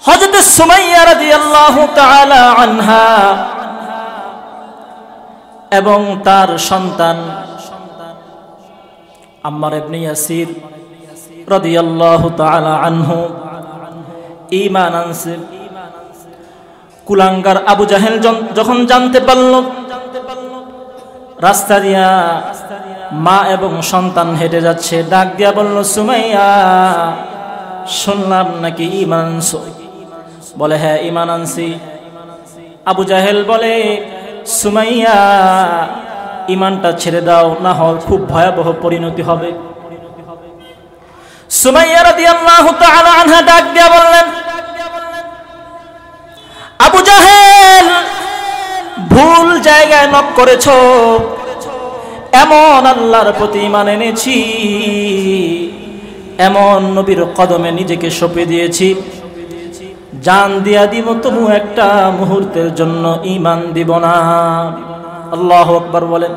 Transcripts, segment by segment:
হযরত সুমাইয়া রাদিয়াল্লাহু তাআলা আনহা এবং তার সন্তান আম্মার ইবনে ইয়াসির রাদিয়াল্লাহু তাআলা আনহু ঈমান আনছে। কুলাঙ্গার আবু জাহেল যখন জানতে পারল রাস্তা দিয়া মা এবং সন্তান হেঁটে যাচ্ছে, ডাক দিয়া বলল, সুমাইয়া, শুনলাম নাকি ঈমান আনছো? বলে, হ্যাঁ ঈমান আনছি। আবু জাহেল বলে, সুমাইয়া, ঈমানটা ছেড়ে দাও, না হয় খুব ভয়াবহ পরিণতি হবে। সুমাইয়া রাদিয়াল্লাহু তাআলা আনহা ডাক দিয়া বললেন, আবু জাহেল, ভুল জায়গায় নক করেছো। এমন আল্লাহর প্রতি ঈমান এনেছি, এমন নবীর কদমে নিজেকে সঁপে দিয়েছি, জান দিয়া দিব, তবু একটা মুহূর্তের জন্য ঈমান দিব না। আল্লাহু আকবার বলেন।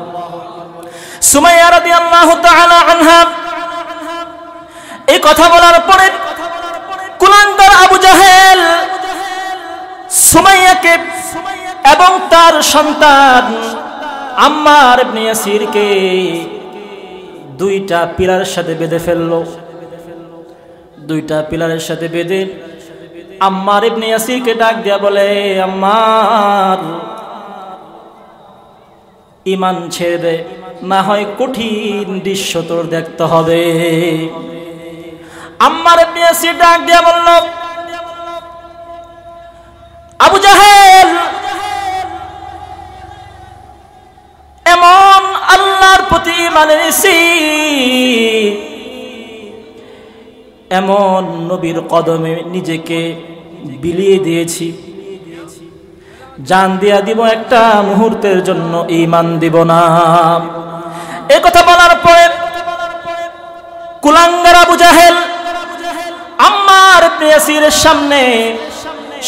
সুমাইয়া রাদিয়াল্লাহু তাআলা আনহা এই কথা বলার পরে কুলাঙ্গার আবু জাহেল সুমাইয়াকে এবং তার সন্তান আম্মার ইবনে ইয়াসিরকে দুইটা পিলারের সাথে বেঁধে ফেললো। দুইটা পিলারের সাথে বেঁধে আম্মার ইবনে ইয়াসিরকে ডাক দিয়া বলে, আম্মার, ঈমান ছেড়ে দে, না হয় কঠিন দৃশ্য তোর দেখতে হবে। আম্মার ইবনে ইয়াসির ডাক দিয়া বলল, আবু জাহেল, এমন আল্লাহর প্রতি ঈমান এনেছি, এমন নবীর কদমে নিজেকে বিলিয়ে দিয়েছি, জান দিয়া দিব, একটা মুহূর্তের জন্য ঈমান দিব না। এই কথা বলার পরে কুলাঙ্গার আবু জাহেল আম্মার ইবনে ইয়াসিরের সামনে,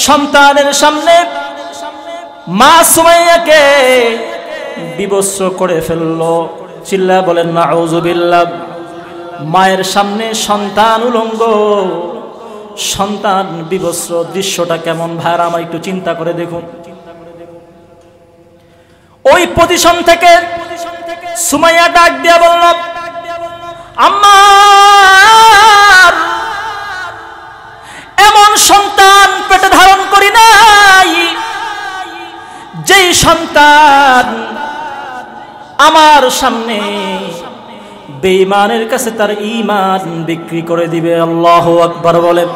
সন্তানের সামনে মা সুমাইয়াকে বিবস্ত্র করে ফেললো। চিল্লা বলেন নাউযুবিল্লাহ। মায়ের সামনে সন্তান উলঙ্গ, সন্তান বিবস্ত্র, দৃশ্যটা কেমন ভাইরা আমার একটু চিন্তা করে দেখুন। ওই পজিশন থেকে সুমাইয়া ডাক দিয়া বলল, আম্মার, এমন সন্তান পেটে ধারণ করি নাই, যেই সন্তান আমার সামনে বেঈমানের কাছে তার ঈমান বিক্রি করে দিবে। আল্লাহু আকবার বলেন।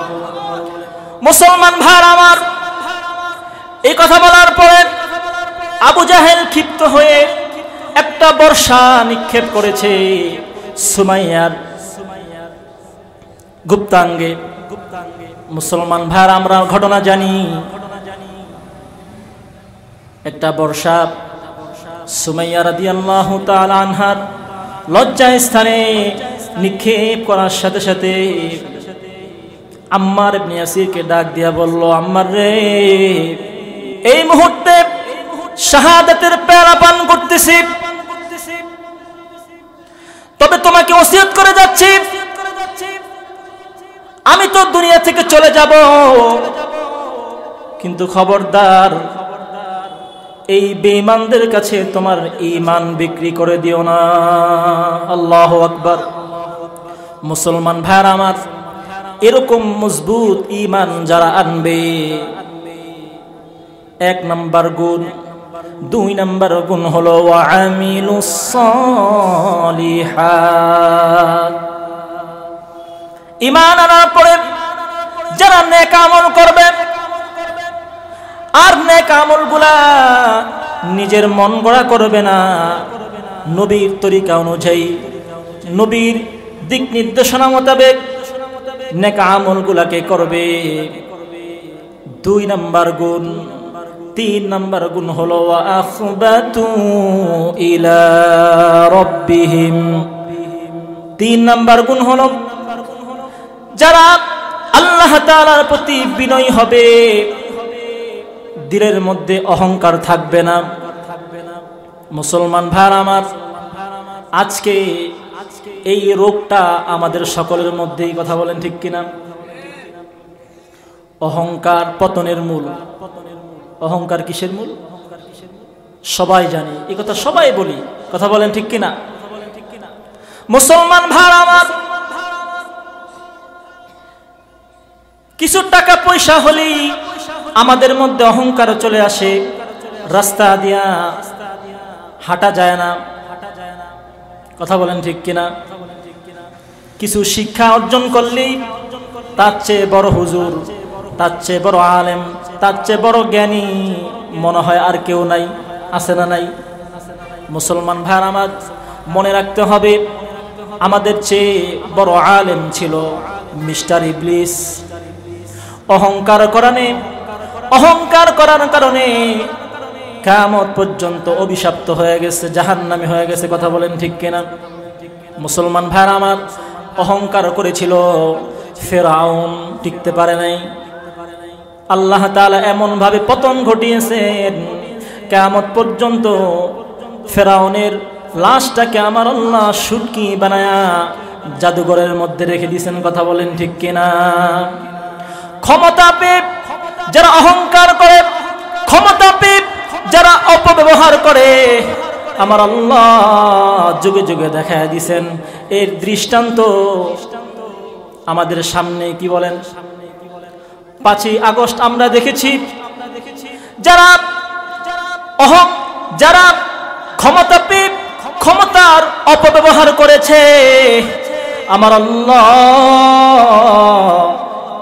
মুসলমান ভাইরা আমার, এই কথা বলার পরে আবু জাহেল ক্ষিপ্ত হয়ে একটা বর্ষা নিক্ষেপ করেছে সুমাইয়ার গুপ্তাঙ্গে। মুসলমান ভাইরা আমরা ঘটনা জানি। একটা বর্ষা সুমাইয়া রাদিয়াল্লাহু তাআলা আনহার লজ্জা স্থানে নিক্ষেপ করার সাথে সাথে আম্মার ইবনে ইয়াসিরকে ডাক দিয়া বলল, আম্মার রে, এই মুহূর্তে শাহাদাতের পেয়ালা পান করতেছি, তবে তোমাকে ওসিয়ত করে যাচ্ছি, আমি তো দুনিয়া থেকে চলে যাব, কিন্তু খবরদার এই বেঈমানদের কাছে তোমার ঈমান বিক্রি করে দিও না। আল্লাহু আকবার। মুসলমান ভাইরা আমার, এরকম মজবুত ঈমান যারা আনবে, এক নাম্বার গুণ, দুই নাম্বার গুণ হলো ওয়া আমিলুস সালিহাত। ঈমান আনার পরে যারা নেক আমল করবে, আর নেক আমলগুলা নিজের মন গড়া করবে না, নবীর তরিকা অনুযায়ী, নবীর দিক নির্দেশনা মোতাবেক নেক আমলগুলাকে করবে। দুই নাম্বার গুণ। তিন নাম্বার গুণ হলো ওয়া আখবাতু ইলা রাব্বিহিম। তিন নাম্বার গুণ হলো যারা আল্লাহ তাআলার প্রতি বিনয়ী হবে, দিলের মধ্যে অহংকার থাকবে না। মুসলমান ভাইরা আমার, আজকে এই রোগটা আমাদের সকলের মধ্যেই, কথা বলেন ঠিক কিনা? অহংকার পতনের মূল। অহংকার কিসের মূল? সবাই জানি, এই কথা সবাই বলি, কথা বলেন ঠিক কিনা? মুসলমান ভাই আমার, কিছু টাকা পয়সা হলেই আমাদের মধ্যে অহংকার চলে আসে, রাস্তা দিয়া হাঁটা যায় না, কথা বলেন ঠিক কিনা? কিছু শিক্ষা অর্জন করলেই তার চেয়ে বড় হুজুর, তার চেয়ে বড় আলেম, তার চেয়ে বড় জ্ঞানী মনে হয় আর কেউ নাই, আছে না নাই? মুসলমান ভাই আমার, মনে রাখতে হবে আমাদের চেয়ে বড় আলেম ছিল মিস্টার ইবলিস। অহংকার করার কারণে কিয়ামত পর্যন্ত অভিশপ্ত হয়ে গেছে, জাহান্নামী হয়ে গেছে, কথা বলেন ঠিক কিনা? মুসলমান ভাই আমার, অহংকার করেছিল ফেরাউন, টিকতে পারে নাই। আল্লাহ তাআলা এমন ভাবে পতন ঘটিয়েছেন, কিয়ামত পর্যন্ত ফেরাউনের লাশটাকে আমার আল্লাহ শুটকি বানায়া জাদুঘরের মধ্যে রেখে দিয়েছেন, কথা বলেন ঠিক কিনা? ক্ষমতা পেয়ে যারা অহংকার করে, ক্ষমতা পেয়ে যারা অপব্যবহার করে, আমার আল্লাহ যুগে যুগে দেখায়া দিয়েছেন। এর দৃষ্টান্ত আমাদের সামনে, কি বলেন? 5ই আগস্ট আমরা দেখেছি, যারা ক্ষমতা পেয়ে ক্ষমতার অপব্যবহার করেছে, আমার আল্লাহ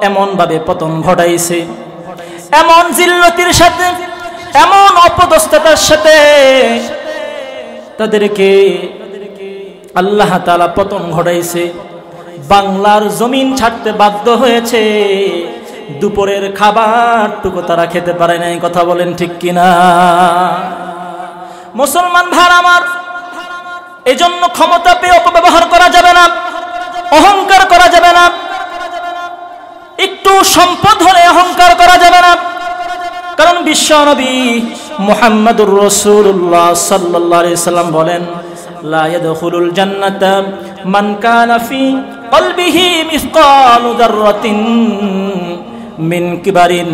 এমন ভাবে পতন ঘটাইছে, এমন জিল্লতির সাথে, এমন অপদস্থতার সাথে তাদেরকে আল্লাহ তাআলা পতন ঘটাইছে। বাংলার জমিন ছাড়তে বাধ্য হয়েছে, দুপুরের খাবারটুকু তারা খেতে পারে নাই, কথা বলেন ঠিক কিনা? মুসলমান ভাই আমার, এজন্য ক্ষমতা পেয়ে অপব্যবহার করা যাবে না, অহংকার করা যাবে না, একটু সম্পদ হলে অহংকার করা যাবে না। কারণ বিশ্ব নবী মুহাম্মদুর রাসূলুল্লাহ সাল্লাল্লাহু আলাইহি সাল্লাম বলেন, লা ইয়াদখুলুল জান্নাতা মান কানা ফি কলবিহি মিসকালু যাররাতিন মিন কিবারিন,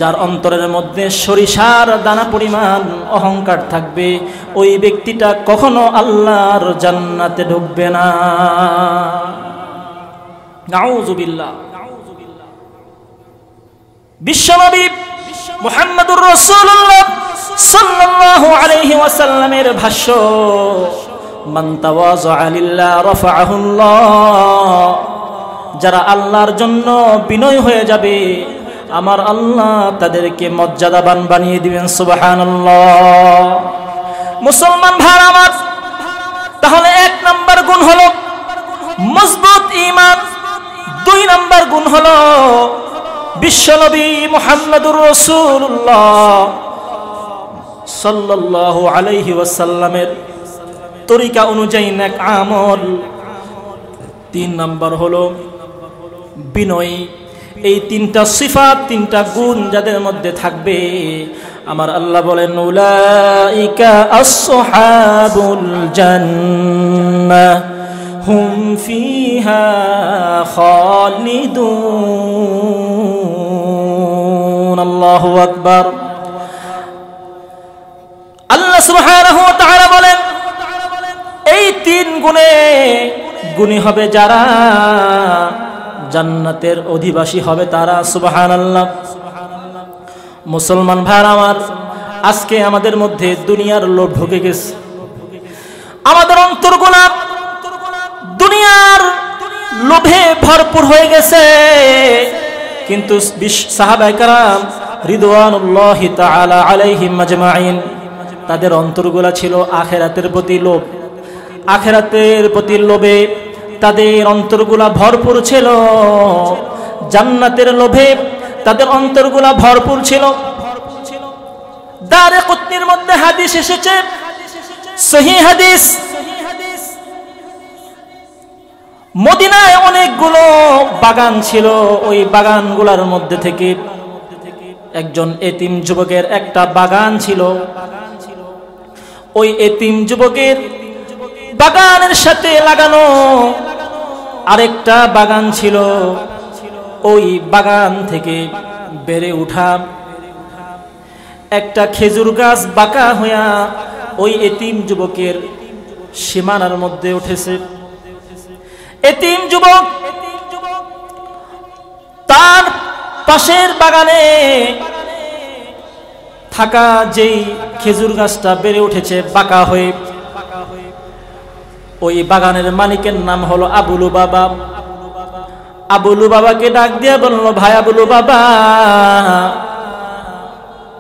যার অন্তরের মধ্যে সরিষার দানা পরিমাণ অহংকার থাকবে, ওই ব্যক্তিটা কখনো আল্লাহর জান্নাতে ঢুকবে না। নাউযুবিল্লাহ। বিশ্বনবী মুহাম্মদুর রাসূলুল্লাহ সাল্লাল্লাহু আলাইহি ওয়াসাল্লামের ভাষ্য, মান তাওয়াযা লিল্লাহ রাফাআহুল্লাহ, যারা আল্লাহর জন্য বিনয় হয়ে যাবে, আমার আল্লাহ তাদেরকে মর্যাদাবান বানিয়ে দিবেন, সুবহানাল্লাহ। মুসলমান ভাই আমার, তাহলে 1 নাম্বার গুণ হলো মজবুত ঈমান, 2 নাম্বার গুণ হলো বিশ্বনবী মুহাম্মদুর রাসূলুল্লাহ সাল্লাল্লাহু আলাইহি ওয়াসাল্লামের তরিকা অনুযায়ী নেক আমল। 3 নাম্বার হলো বিনয়। এই 3টা সিফাত, 3টা গুণ যাদের মধ্যে থাকবে, আমার আল্লাহ বলেন, উলাইকা আসহাবুল জান্নাহ হুম ফিহা খালিদুন। আল্লাহু আকবার। আল্লাহ সুবহানাহু ওয়া তাআলা বলেন, এই 3 গুণী হবে যারা, জান্নাতের অধিবাসী হবে তারা, সুবহানাল্লাহ। মুসলমান ভাই আমার, আজকে আমাদের মধ্যে দুনিয়ার লোভ ঢুকে গেছে, আমাদের অন্তরগুলা দুনিয়ার লোভে ভরপুর হয়ে গেছে। কিন্তু সাহাবায়ে কেরাম রিদওয়ানুল্লাহি তাআলা আলাইহিম আজমাইন, তাদের অন্তরগুলা ছিল আখিরাতের প্রতি লোভ, আখিরাতের প্রতি লোভে তাদের অন্তরগুলা ভরপুর ছিল, জান্নাতের লোভে তাদের অন্তরগুলা ভরপুর ছিল। দারে কুতনির মধ্যে হাদিস এসেছে, সহিহ হাদিস, মদিনায় অনেকগুলো বাগান ছিল, ওই বাগানগুলোর মধ্যে থেকে একজন এতিম যুবকের একটা বাগান ছিল। ওই এতিম যুবকের বাগানের সাথে লাগানো আরেকটা বাগান ছিল। ওই বাগান থেকে বেড়ে উঠা একটা খেজুর গাছ বাঁকা হইয়া ওই এতিম যুবকের সীমানার মধ্যে উঠেছে। এতিম যুবক তার পাশের বাগানে থাকা যেই খেজুর গাছটা বেড়ে উঠেছে বাঁকা হয়ে, ওই বাগানের মালিকের নাম হলো আবুলু বাবা। আবুলু বাবাকে ডাক দিয়ে বলল, ভাই আবুলু বাবা,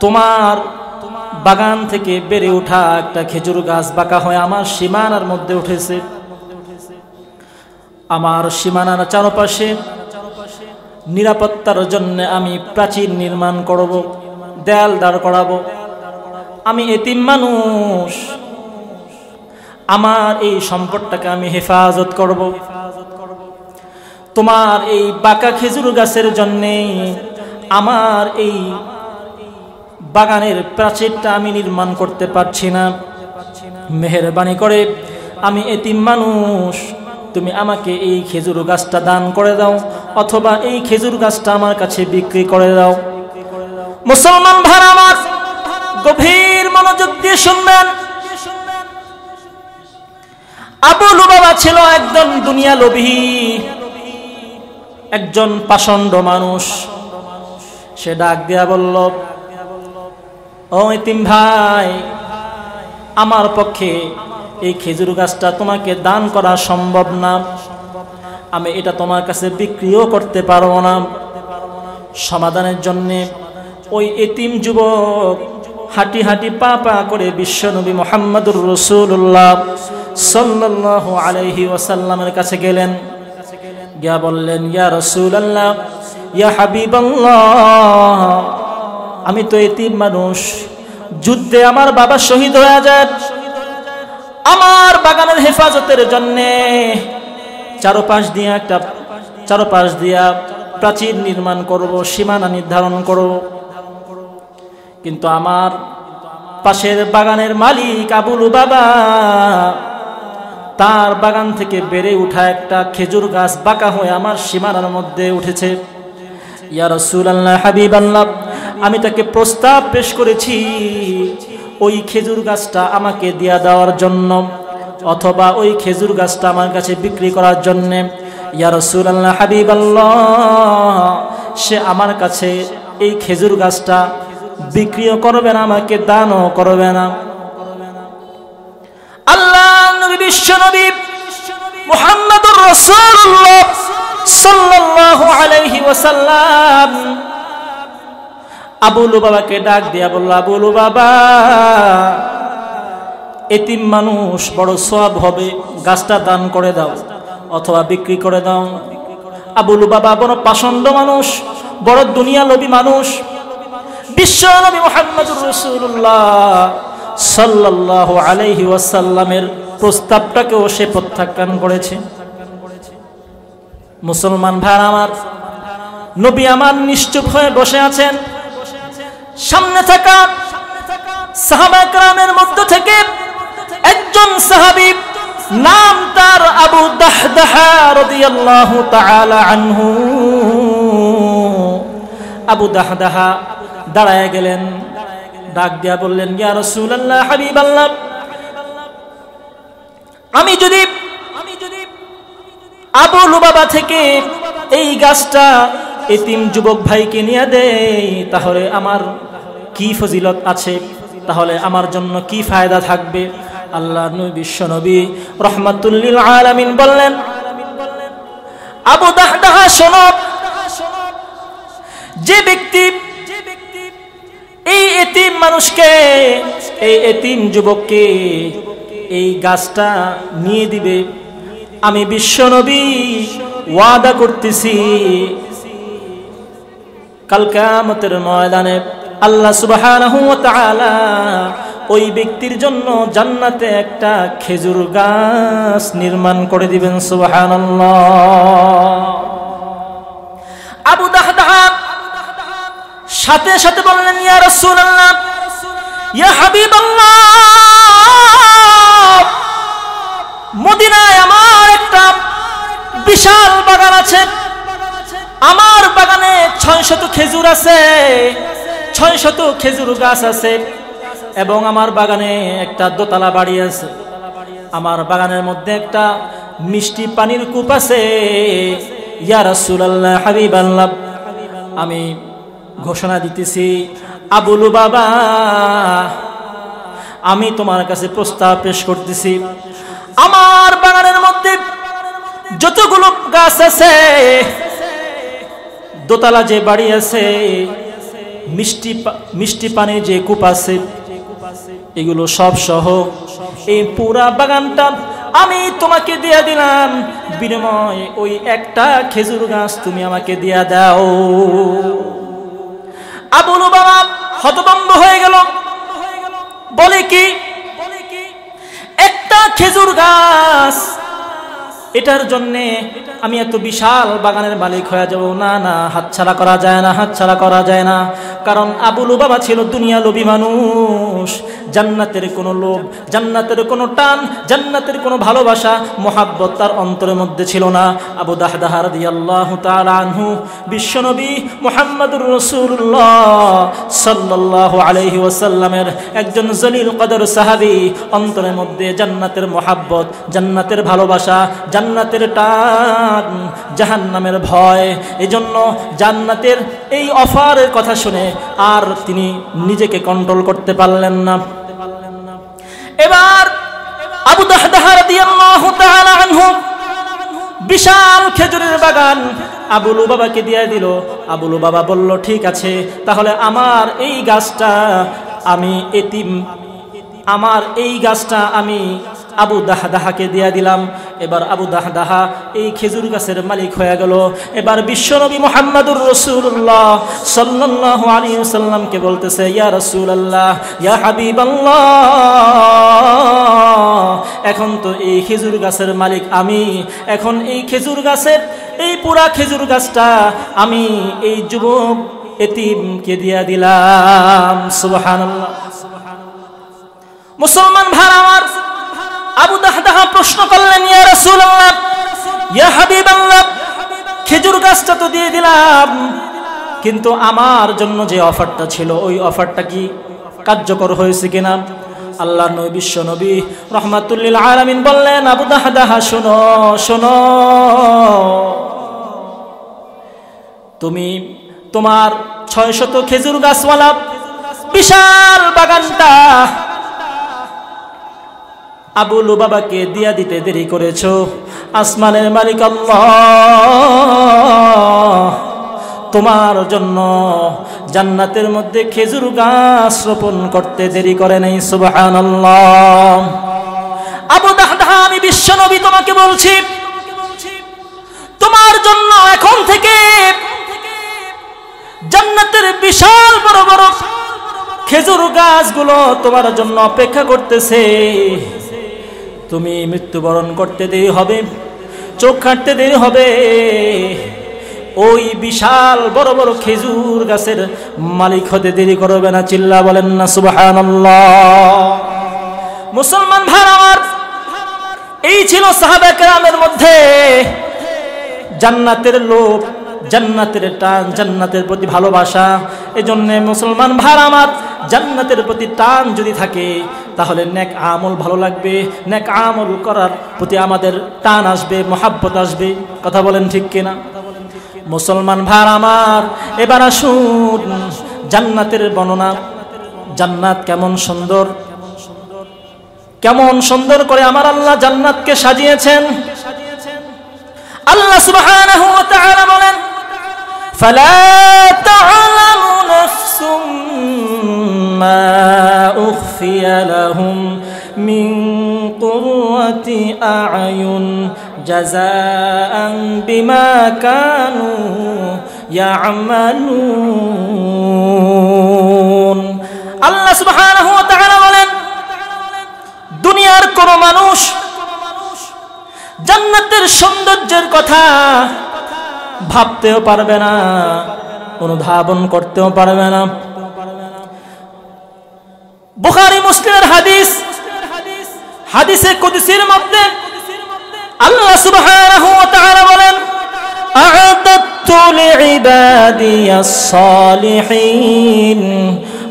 তোমার বাগান থেকে বেড়ে ওঠা একটা খেজুর গাছ বাঁকা হয়ে আমার সীমানার মধ্যে উঠেছে। আমার সীমানার চারপাশে নিরাপত্তার জন্য আমি প্রাচীর নির্মাণ করব, দেয়াল দাঁড় করাবো। আমি এতিম মানুষ, আমার এই সম্পদটাকে আমি হেফাজত করব। তোমার এই বাঁকা খেজুর গাছের জন্যে আমার এই বাগানের প্রাচীরটা আমি নির্মাণ করতে পারছি না। মেহেরবানি করে আমি এতিম মানুষ, তুমি আমাকে এই খেজুর গাছটা দান করে দাও, অথবা এই খেজুর গাছটা আমার কাছে বিক্রি করে দাও। মুসলমান ভাইরা আমার, গভীর মনোযোগ দিয়ে শুনবেন। আবুলু বাবা ছিল একজন দুনিয়া লোভী, একজন পাষণ্ড মানুষ। সে ডাক দিয়া বলল, ও এতিম ভাই, আমার পক্ষে এই খেজুর গাছটা তোমাকে দান করা সম্ভব না, আমি এটা তোমার কাছে বিক্রিও করতে পারবো না। সমাধানের জন্যে ওই এতিম যুবক হাঁটি হাঁটি পা পা করে বিশ্বনবী মুহাম্মদুর রাসূলুল্লাহ সাল্লাল্লাহু আলাইহি ওয়াসাল্লামের কাছে গেলেন। গিয়া বললেন, ইয়া রাসূলুল্লাহ, ইয়া হাবিবাল্লাহ, আমি তো এতিম মানুষ, যুদ্ধে আমার বাবা শহীদ হয়ে যায়, আমার বাগানের হেফাজতের জন্যে চারপাশ দিয়া প্রাচীর নির্মাণ করব, সীমানা নির্ধারণ করব। কিন্তু আমার পাশের বাগানের মালিক আবুলু বাবা, তার বাগান থেকে বেড়ে উঠা একটা খেজুর গাছ বাঁকা হয়ে আমার সীমানার মধ্যে উঠেছে। ইয়া রাসূলুল্লাহ, হাবিবাল্লাহ, আমি তাকে প্রস্তাব পেশ করেছি ওই খেজুর গাছটা আমাকে দিয়া দেওয়ার জন্য, অথবা ওই খেজুর গাছটা আমার কাছে বিক্রি করার জন্য। ইয়া রাসূলুল্লাহ, হাবিবাল্লাহ, সে আমার কাছে এই খেজুর গাছটা বিক্রিও করবে না, আমাকে দানও করবে না। আল্লাহ নবী, বিশ্ব নবী মুহাম্মদুর রাসূলুল্লাহ সাল্লাল্লাহু আলাইহি ওয়াসাল্লাম আবুলু বাবাকে ডাক দিয়া বলল, আবুলু বাবা, এতিম মানুষ, বড় সওয়াব হবে, গাছটা দান করে দাও অথবা বিক্রি করে দাও। আবুলু বাবা বড় পাষণ্ড মানুষ, বড় দুনিয়া লোভী মানুষ। বিশ্ব নবী মুহাম্মদুর রাসূলুল্লাহ সাল্লাল্লাহু আলাইহি ওয়াসাল্লামের প্রস্তাবটাকেও সে প্রত্যাখ্যান করেছে। মুসলমান ভাই আমার, নবী আমার নিশ্চুপ হয়ে বসে আছেন। সামনে থাকা সাহাবা کرامের মধ্য থেকে একজন সাহাবী, নাম তার আবু দাহদাহা রাদিয়াল্লাহু তাআলা আনহু, আবু দাহদাহা দাঁড়ায় গেলেন, ডাক দিয়া বললেন, ইয়া রাসূলুল্লাহ, হাবিবাল্লাহ, আমি যদি আবুলু বাবা থেকে এই গাছটা এতিম যুবক ভাইকে নিয়ে দেই, তাহলে আমার কি ফজিলত আছে, তাহলে আমার জন্য কি ফায়দা থাকবে? আল্লাহ নবী, বিশ্ব নবী রাহমাতুল লিল আলামিন বললেন, আবু দাহদাহা, শোনো, যে ব্যক্তি এই এতিম মানুষকে, এই এতিম যুবককে এই গাছটা নিয়ে দিবে, আমি বিশ্ব নবী ওয়াদা করতেছি, কাল কিয়ামতের ময়দানে আল্লাহ সুবহানাহু ওয়া তাআলা ওই ব্যক্তির জন্য জান্নাতে একটা খেজুর গাছ নির্মাণ করে দিবেন। সুবহানাল্লাহ। আবু দাহদাহা সাথে সাথে বললেন, ইয়া রাসূলুল্লাহ, ইয়া হাবিবাল্লাহ, মদিনায় আমার একটা বিশাল বাগান আছে, আমার বাগানে 600 খেজুর আছে, 600 খেজুর গাছ আছে, এবং আমার বাগানে একটা দোতলা বাড়ি আছে। আমার বাগানের মধ্যে একটা মিষ্টি পানির কূপ আছে। ইয়া রাসূলুল্লাহ, হাবিবাল্লাহ, আমি ঘোষণা দিতেছি, আবু লুবাবা, আমি তোমার কাছে প্রস্তাব পেশ করতেছি, আমার বাগানের মধ্যে যতগুলো গাছ আছে, দোতলা যে বাড়ি আছে, মিষ্টি পানির যে কূপ আছে, এগুলো সব সহ এই পুরা বাগানটা আমি তোমাকে দিয়ে দিলাম, বিনিময়ে ওই একটা খেজুর গাছ তুমি আমাকে দিয়ে দাও। আবু লুবাবা হতভম্ব হয়ে গেল, বলে কি, একটা খেজুর গাছ, এটার জন্য আমি এত বিশাল বাগানের মালিক হয়ে যাব? না না, হাতছাড়া করা যায় না, হাতছাড়া করা যায় না। কারণ আবু লুবাবা ছিল দুনিয়া লোভী মানুষ, জান্নাতের কোনো লোভ, জান্নাতের কোনো টান, জান্নাতের কোনো ভালোবাসা, মোহাব্বত তার অন্তরের মধ্যে ছিল না। আবু দাহদাহ রাদিয়াল্লাহু তাআলা আনহু বিশ্বনবী মুহাম্মদুর রাসূলুল্লাহ সাল্লাল্লাহু আলাইহি ওয়াসাল্লামের একজন জলিল কদর সাহাবী, অন্তরের মধ্যে জান্নাতের মোহাব্বত, জান্নাতের ভালোবাসা, জান্নাতের টান, জাহান্নামের ভয়। এজন্য জান্নাতের এই অফারের কথা শুনে আর তিনি নিজেকে কন্ট্রোল করতে পারলেন না। এবার আবু দাহদাহ রাদিয়াল্লাহু তাআলা আনহু বিশাল খেজুরের বাগান আবু লুবাবাকে দিয়ে দিল। আবু লুবাবা বলল, ঠিক আছে, তাহলে আমার এই গাছটা আমি এতিম, আমার এই গাছটা আমি আবু দাহদাহকে দিয়ে দিলাম। এবার আবু দাহদাহ এই খেজুর গাছের মালিক হয়ে গেল। এবার বিশ্বনবী মুহাম্মদুর রাসূলুল্লাহ সাল্লাল্লাহু আলাইহি ওয়াসাল্লামকে বলতেছে, ইয়া রাসূলুল্লাহ, ইয়া হাবিবাল্লাহ, এখন তো এই খেজুর গাছের মালিক আমি, এখন এই খেজুর গাছের, এই পুরা খেজুর গাছটা আমি এই যুবক এতিমকে দিয়ে দিলাম। সুবহানাল্লাহ। মুসলমান ভাই আমার, আবু দাহদাহ প্রশ্ন করলেন, ইয়া রাসূলুল্লাহ, ইয়া হাবিবাল্লাহ, খেজুর গাছটা তো দিয়ে দিলাম, কিন্তু আমার জন্য যে অফারটা ছিল, ওই অফারটা কি কার্যকর হয়েছে কিনা? আল্লাহর নবী বিশ্ব নবী রাহমাতুল লিল আলামিন বললেন, আবু দাহদাহ, শোনো শোনো, তুমি তোমার 600 খেজুর গাছওয়ালা বিশাল বাগানটা আবু লুবাবাকে দিয়া দিতে দেরি করেছো। আসমানের মালিক আল্লাহ তোমার জন্য জান্নাতের মধ্যে খেজুর গাছ রোপণ করতে দেরি করে নাই। সুবহানাল্লাহ। আবু দাহদাহ, আমি বিশ্বনবী তোমাকে বলছি, তোমার জন্য এখন থেকে জান্নাতের বিশাল বড় বড় খেজুর গাছগুলো তোমার জন্য অপেক্ষা করতেছে। তুমি মৃত্যুবরণ করতে দেরি হবে, চোখ কাটতে দেরি হবে, ওই বিশাল বড় বড় খেজুর গাছের মালিক হতে দেরি করবে না। চিল্লা বলেন না সুবহানাল্লাহ। মুসলমান ভাই আমার, এই ছিল সাহাবায়ে কেরামের মধ্যে জান্নাতের লোভ, জান্নাতের টান, জান্নাতের প্রতি ভালোবাসা। এজন্য মুসলমান ভাই আমার, জান্নাতের প্রতি টান যদি থাকে তাহলে নেক আমল ভালো লাগবে, নেক আমল করার প্রতি আমাদের টান আসবে, মহাব্বত আসবে। কথা বলেন ঠিক কিনা? মুসলমান ভাই আমার, এবার আসুন জান্নাতের বর্ণনা। জান্নাত কেমন সুন্দর, কেমন সুন্দর করে আমার আল্লাহ জান্নাতকে সাজিয়েছেন। আল্লাহ সুবহানাহু ওয়া তাআলা বলেন, ফালা তা'লামু নাফসুম মা উখফিয়া লাহুম মিন কুররাতি আ'য়ুন জাযাআন বিমা কানু ইয়া'মালুন। আল্লাহ সুবহানাহু ওয়া তাআলা বলেন, দুনিয়ার কোন মানুষ জান্নাতের সৌন্দর্যের কথা ভাবতেও পারবে না, অনুধাবন করতেও পারবে না। বুখারী মুসলিমের হাদিস, হাদিসে কুদসির মধ্যে আল্লাহ সুবহানাহু ওয়া তাআলা বলেন, আ'দাত لعبادي الصالحين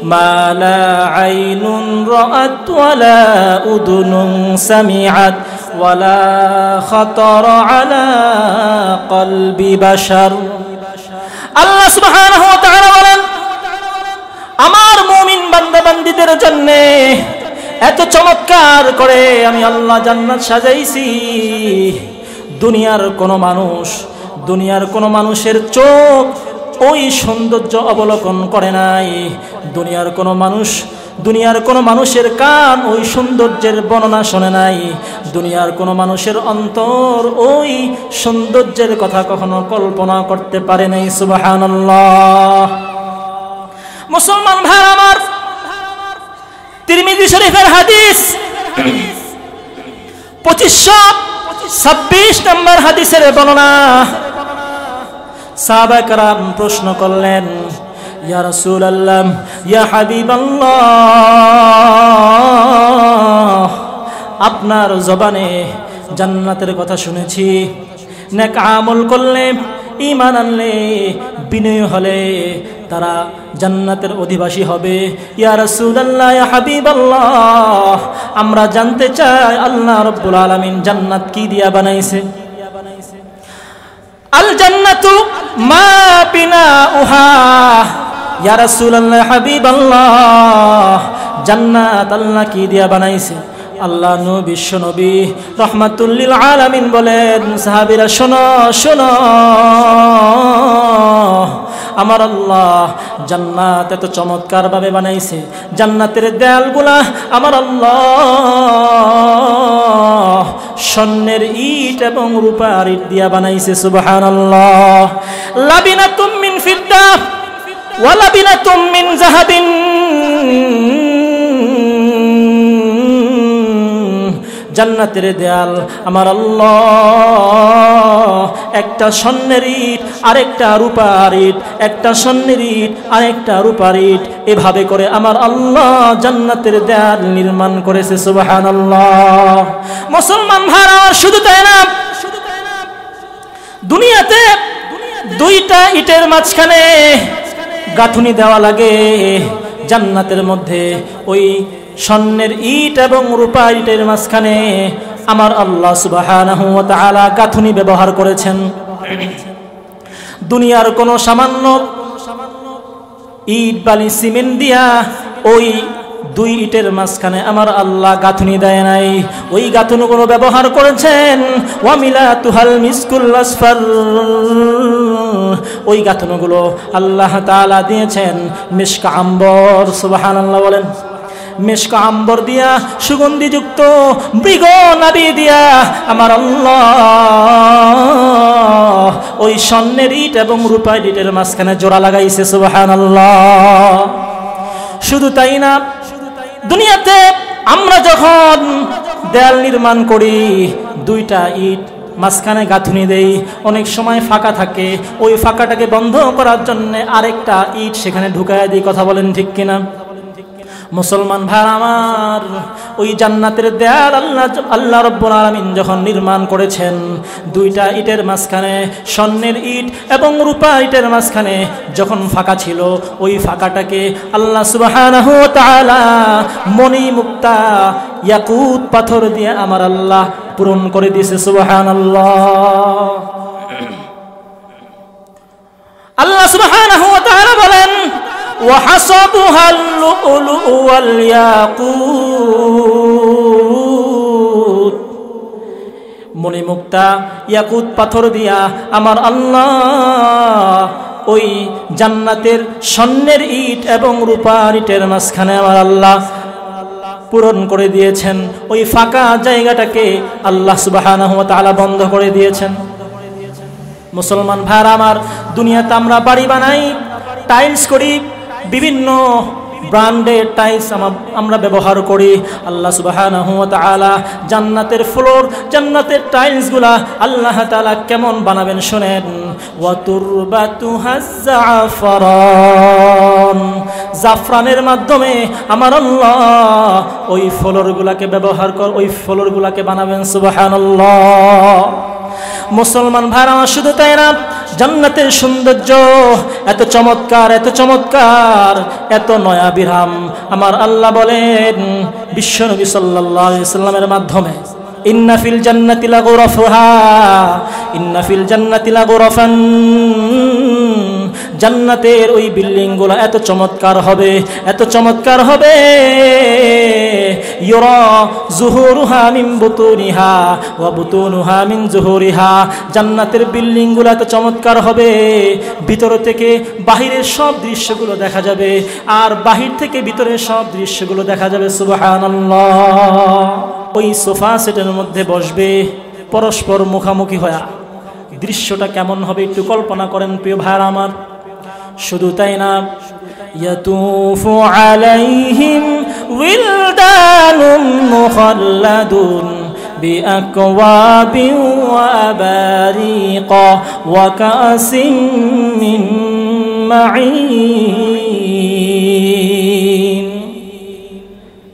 ما لا عين رأت ولا أذن سمعت ولا خطر على قلب بشر আল্লাহ সুবহানাহু ওয়া তাআলা বলেন আমার মুমিন বান্দা বান্দীদের জন্য এত চমৎকার করে আমি আল্লাহ জান্নাত সাজাইছি দুনিয়ার কোন মানুষের চোখ ওই সৌন্দর্য অবলোকন করে নাই দুনিয়ার কোন মানুষের কান ওই সৌন্দর্যের বর্ণনা শোনে নাই দুনিয়ার কোন মানুষের অন্তর ওই সৌন্দর্যের কথা কখনো কল্পনা করতে পারে নাই সুবহানাল্লাহ মুসলমান ভাই আমার তিরমিজি শরীফের হাদিস 2526 নম্বর হাদিসের বর্ণনা সাহাবায়ে কেরাম প্রশ্ন করলেন ইয়া রাসূলুল্লাহ ইয়া হাবিবাল্লাহ আপনার জবানে জান্নাতের কথা শুনেছি নেক আমল করলে ঈমান আনলে বিনয় হলে তারা জান্নাতের অধিবাসী হবে ইয়া রাসূলুল্লাহ ইয়া হাবিবাল্লাহ আমরা জানতে চাই আল্লাহ রাব্বুল আলামিন জান্নাত কি দিয়া বানাইছে আল জান্নাতু মা বিনাউহা ইয়া রাসূলুল্লাহ হাবিবাল্লাহ জান্নাত আল্লাহ কি দিয়া বানাইছে আল্লাহ বিশ্ব নবী রাহমাতুল লিল আলামিন বলেন সাহাবীরা শোনো শোনো আমার আল্লাহ জান্নাত এত চমৎকার ভাবে বানাইছে জান্নাতের দেয়ালগুলা আমার আল্লাহ স্বর্ণের ইট এবং রূপার ইট দিয়া বানাইছে সুবহানাল্লাহ লাবিনাতুম মিন ফিদ্দা ওয়া লাবিনাতুম মিন যাহাবিন জান্নাতের দেয়াল আমার আল্লাহ একটা স্বর্ণের ইট আরেকটা রূপার ইট একটা স্বর্ণের ইট আরেকটা রূপার ইট এভাবে করে আমার আল্লাহ জান্নাতের দেয়াল নির্মাণ করেছে সুবহানাল্লাহ মুসলমান ভাইরা শুধু তাই না দুনিয়াতে দুইটা ইটের মাঝখানে গাঁথুনি দেওয়া লাগে জান্নাতের মধ্যে ওই স্বর্ণের ইট এবং রূপা ইটের মাঝখানে আমার আল্লাহ সুবহানাহু ওয়া তাআলা গাঁথুনি ব্যবহার করেছেন দুনিয়ার কোন সামান্য ইট বালি সিমেন্ট দিয়া ওই দুই ইটের মাঝখানে আমার আল্লাহ গাঁথুনি দেয় নাই ওই গাঁথুনিগুলো ব্যবহার করেছেন ওয়া মিলাতুহাল মিসকুল আসফার ওই গাঁথুনিগুলো আল্লাহ তাআলা দিয়েছেন মিশক আম্বর সুবহানাল্লাহ বলেন মিশক আম্বর দিয়া সুগন্ধিযুক্ত মৃগ নাভি দিয়া আমার আল্লাহ ওই স্বর্ণের ইট এবং রূপার ইটের মাঝখানে জোড়া লাগাইছে সুবহানাল্লাহ শুধু তাই না দুনিয়াতে আমরা যখন দেয়াল নির্মাণ করি দুইটা ইট মাঝখানে গাঁথুনি দেই অনেক সময় ফাঁকা থাকে ওই ফাঁকাটাকে বন্ধ করার জন্য আরেকটা ইট সেখানে ঢুকায় দিই কথা বলেন ঠিক কিনা মুসলমান ভাই আমার ওই জান্নাতের দেয়াল আল্লাহ রাব্বুল আলামিন যখন নির্মাণ করেছেন দুইটা ইটের মাঝখানে স্বর্ণের ইট এবং রূপা ইটের মাঝখানে যখন ফাঁকা ছিল ওই ফাঁকাটাকে আল্লাহ সুবহানাহু ওয়া তাআলা মণি মুক্তা ইয়াকুত পাথর দিয়ে আমার আল্লাহ পূরণ করে দিয়েছে সুবহানাল্লাহ আল্লাহ সুবহানাহু ওয়া তাআলা বলেন وحصبها اللؤلؤ والياقوت মণিমুক্তা ইয়াকুত পাথর দিয়া আমার আল্লাহ ওই জান্নাতের স্বর্ণের ইট এবং রূপার ইটের মাঝখানে আমার আল্লাহ পূরণ করে দিয়েছেন ওই ফাঁকা জায়গাটাকে আল্লাহ সুবহানাহু ওয়া তাআলা বন্ধ করে দিয়েছেন মুসলমান ভাইরা আমার দুনিয়াতে আমরা বাড়ি বানাই টাইলস করি বিভিন্ন ব্র্যান্ডের টাইলস আমরা ব্যবহার করি আল্লাহ সুবহানাহু ওয়া তাআলা জান্নাতের ফ্লোর জান্নাতের টাইলসগুলা আল্লাহ তাআলা কেমন বানাবেন শুনেন ওয়া তুরবাতুহাজ জাফরান জাফরানের মাধ্যমে আমার আল্লাহ ওই ফ্লোরগুলাকে ব্যবহার ওই ফ্লোরগুলাকে বানাবেন সুবহানাল্লাহ মুসলমান ভাইরা আমার, শুধু তাই না, জান্নাতের সৌন্দর্য এত চমৎকার, এত চমৎকার, এত নয়া বিরাম। আমার আল্লাহ বলেন বিশ্বনবী সাল্লাল্লাহু আলাইহি ওয়াসাল্লামের মাধ্যমে, ইন্না ফিল জান্নাতি লাগুরাফা, ইন্না ফিল জান্নাতি লাগুরাফান, জান্নাতের ওই বিল্ডিংগুলো এত চমৎকার হবে, এত চমৎকার হবে, ইউরা যুহুরুহা মিন বুতুনিহা ওয়া বুতুনুহা মিন যুহুরিহা, জান্নাতের বিল্ডিংগুলো এত চমৎকার হবে, ভিতর থেকে বাহিরের সব দৃশ্যগুলো দেখা যাবে, আর বাহির থেকে ভিতরের সব দৃশ্যগুলো দেখা যাবে। সুবহানাল্লাহ। ওই সোফা সেটের মধ্যে বসবে পরস্পর মুখামুখি হয়ে, দৃশ্যটা কেমন হবে একটু কল্পনা করেন প্রিয় ভাইরা আমার। শুধু তাই না, ইয়াতুফু আলাইহিম উইলদানুম মুখাল্লাদুন বিআকওয়াবিন ওয়া আবারিকা ওয়া কাসিম মিন মাঈন।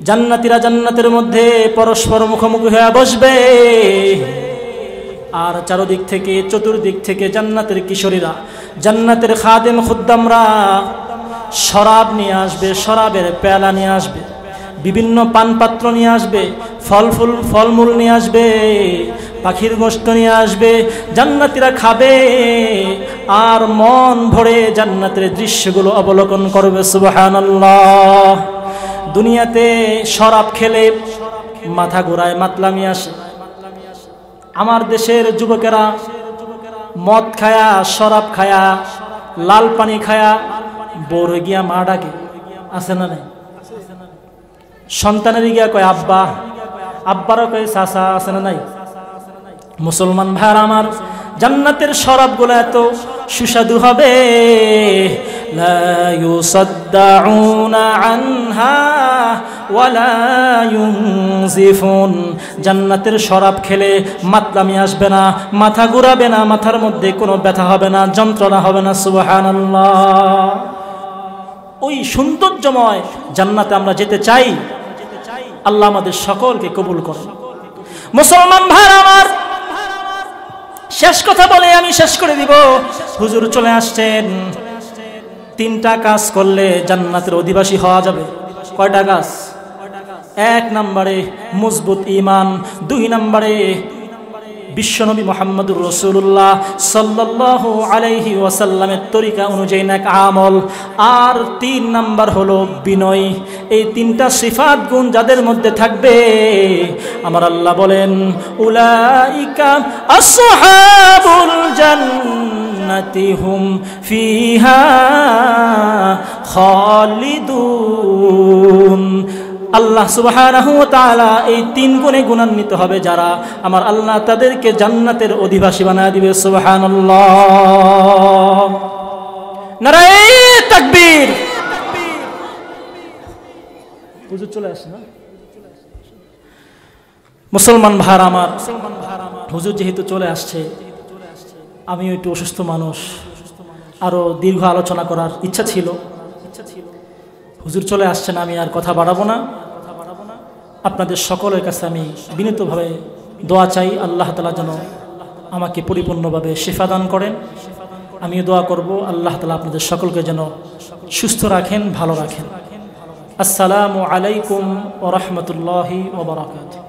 জান্নাতীরা জান্নাতের মধ্যে পরস্পর মুখোমুখি হয়ে বসবে, আর চারদিক থেকে, চতুর্দিক থেকে জান্নাতের কিশোরীরা, জান্নাতের খাদেম খুদ্দামরা শরাব নিয়ে আসবে, শরাবের পেয়ালা নিয়ে আসবে, বিভিন্ন পানপাত্র নিয়ে আসবে, ফলমূল নিয়ে আসবে, পাখির গোশত নিয়ে আসবে, জান্নাতীরা খাবে আর মন ভরে জান্নাতের দৃশ্যগুলো অবলোকন করবে। সুবহানাল্লাহ। দুনিয়াতে শরাব খেলে মাথা ঘোরায়, মাতলামি আসে। আমার দেশের যুবকেরা মদ খায়া, শরাব খায়া, লাল পানি খায়া বড় গিয়া মা ডাকে, আছে না নাই? সন্তানের গিয়া কয় আব্বা, আব্বারও কয় চাচা, আছে না নাই? মুসলমান ভাইরা আমার, জান্নাতের শরাবগুলো এত সুস্বাদু হবে, লা ইউসাদ্দাউনা আনহা ওয়ালা ইউনজিফুন। জান্নাতের শরাব খেলে মাতলামি আসবে না, মাথা ঘুরাবে না, মাথার মধ্যে কোনো ব্যথা হবে না, যন্ত্রণা হবে না। সুবহানাল্লাহ। ওই সৌন্দর্যময় জান্নাতে আমরা যেতে চাই। আল্লাহ আমাদের সকলকে কবুল করুন। মুসলমান ভাইরা আমার, শেষ কথা বলে আমি শেষ করে দিব। হুজুর চলে আসছেন। 3টা কাজ করলে জান্নাতের অধিবাসী হওয়া যাবে। কয়টা কাজ? 1 নম্বরে মজবুত ঈমান, 2 নম্বরে বিশ্বনবী মুহাম্মদুর রাসূলুল্লাহ সাল্লাল্লাহু আলাইহি ওয়াসাল্লামের তরিকা অনুযায়ী নেক আমল, আর 3 নাম্বার হলো বিনয়। এই 3টা সিফাত গুণ যাদের মধ্যে থাকবে, আমার আল্লাহ বলেন উলাইকা আসহাবুল জান্নাতি হুম ফিহা খালিদুন। আল্লাহ সুবহানাহু ওয়া তাআলা এই 3 গুণে গুণান্বিত হবে যারা, আমার আল্লাহ তাদেরকে জান্নাতের অধিবাসী বানায় দিবে। সুবহানাল্লাহ। নারায়ে তাকবীর। হুজুর চলে আসে না? মুসলমান ভাইরা আমার, হুজুর যেহেতু চলে আসছে, আমি একটু অসুস্থ মানুষ, আরো দীর্ঘ আলোচনা করার ইচ্ছা ছিল। হুজুর চলে আসছেন, আমি আর কথা বাড়াবো না। আপনাদের সকলের কাছে আমি বিনীতভাবে দোয়া চাই, আল্লাহ তাআলা যেন আমাকে পরিপূর্ণভাবে শিফা দান করেন। আমিও দোয়া করব আল্লাহ তাআলা আপনাদের সকলকে যেন সুস্থ রাখেন, ভালো রাখেন। আসসালামু আলাইকুম ওয়া রাহমাতুল্লাহি ওয়া বারাকাতুহু।